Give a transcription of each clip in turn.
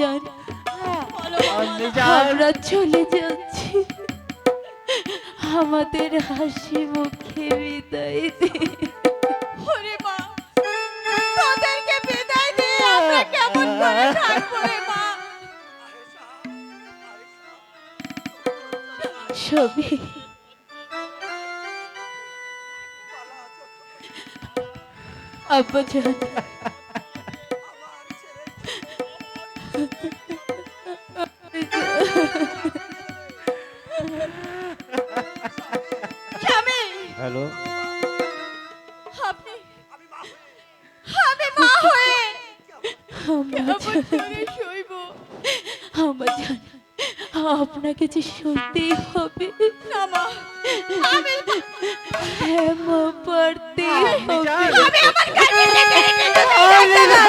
জান আমরা চলে যাচ্ছি, আমাদের হাসি মুখে বিদায় দে। ওরে মা, তোদেরকে বিদায় দিয়ে আমরা কেমন করে থাকবো রে মা? সবই আব্বা জান, স্বামী, হ্যালো, আপনি আমি মা হয়ে আম্মা কেমন জান, করে সইব? আম্মা জান, আপনাকে যে সত্যি হবে না মা, আমি হ্যাঁ মা, পারতে হবে। আমি আমার কাছে থেকে রেখে যেতে পারবো না।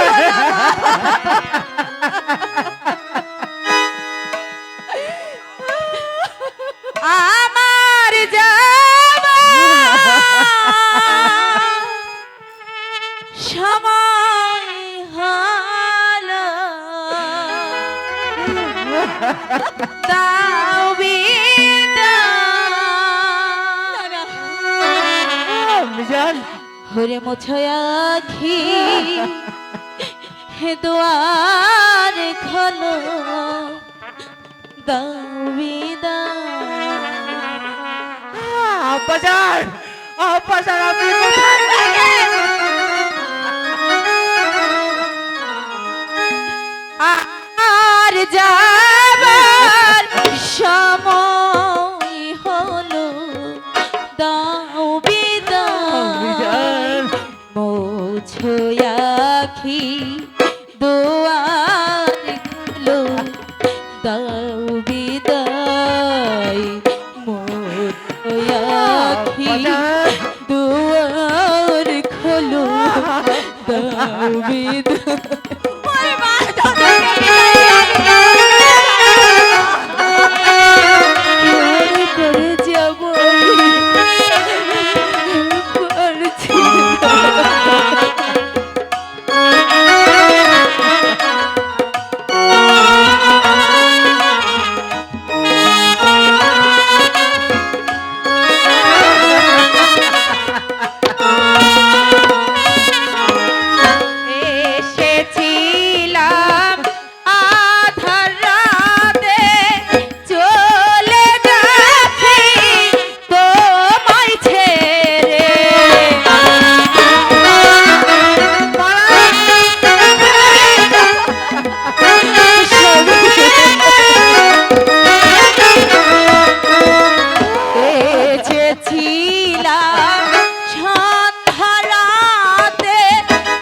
আমার যাওয়া সময় হলো, দাও বিদায়। হরে মোছয় আখি, হে দুয়ার খোলো, দাও বিদায়। আব্বাজান, আব্বাজান আপনি কোথায়? আর যাবার সময় হলো, দাও বিদায়। মোছো আখি, দুয়ার খোলো, দাও বিদায়। মোছো আখি, দুয়ার খোলো, দাও বিদায়। ওরে মা, তোদেরকে বিদায় পড়ে পড়ে যাবো আমি, পারছি না। এসেছিলাম আধার রাতে, চলে যাচ্ছি তোমায় ছেড়ে। এসেছিলাম সন্ধ্যা রাতে,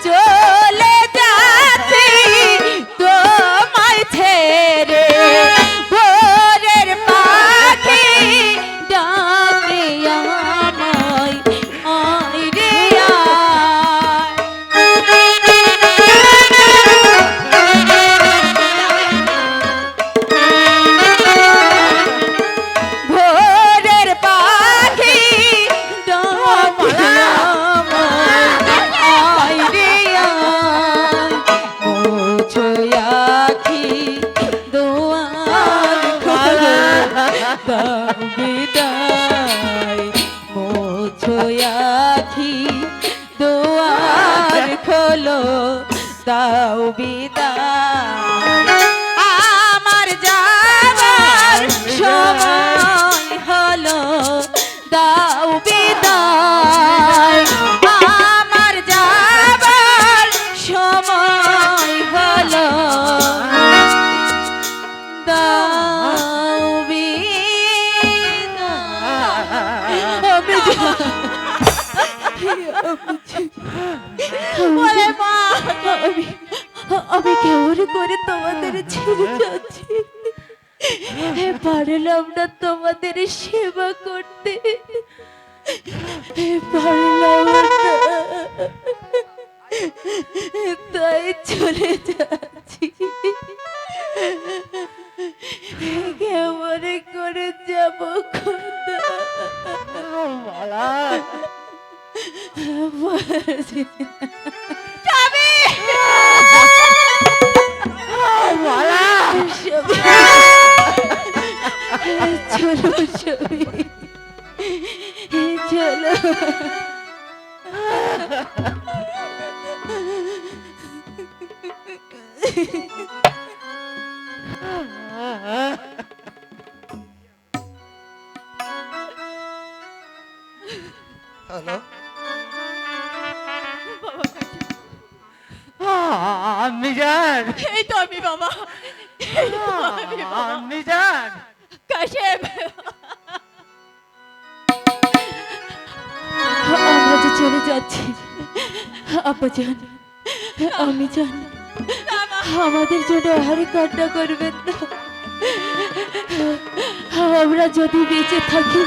চলে যাচ্ছি তোমায় ছেড়ে। ভোরের পাখি ডাকে আমায়, আয় রে ভোরের পাখি ডাকে আমায়, আয় রে মোছো আখি, দুয়ার খোলো, দাও বিদায়। মোছো আখি, দুয়ার খোলো, দাও বিদায়। আমার যাবার সময় হলো, দাও বিদায়। আমার যাবার সময় হলো, দাও বিদায়। আমি ওরে মা, আমি কেমন করে তোমাদের ছেড়ে যাচ্ছি, পারলাম না তোমাদের সেবা করতে, পারলাম না, তাই চলে যাচ্ছি। কেমন করে যাব খোদা, পারছি না। স্বামী, মালা চলো সবই চলো। হ্যালো, বাবা কাশি, মিজান, এই তো আমি বাবা, এই তো আমি বাবা। মিজান, কাশেম, আমরা যে চলে যাচ্ছি আব্বাজান, আমি জান আমাদের জন্য আহারে কান্না করবেন না। আমরা যদি বেঁচে থাকি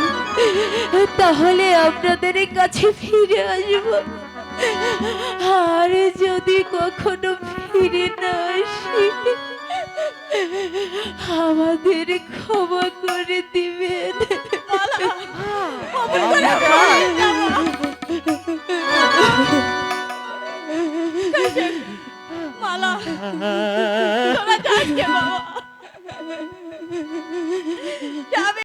তাহলে আপনাদের কাছে ফিরে আসব, আর যদি কখনো ফিরে না আসি আমাদের ক্ষমা করে দিবেন। মালা, অমন করে বলিস না মা। কাশেম, মালা, তোরা যাস কে বাবা?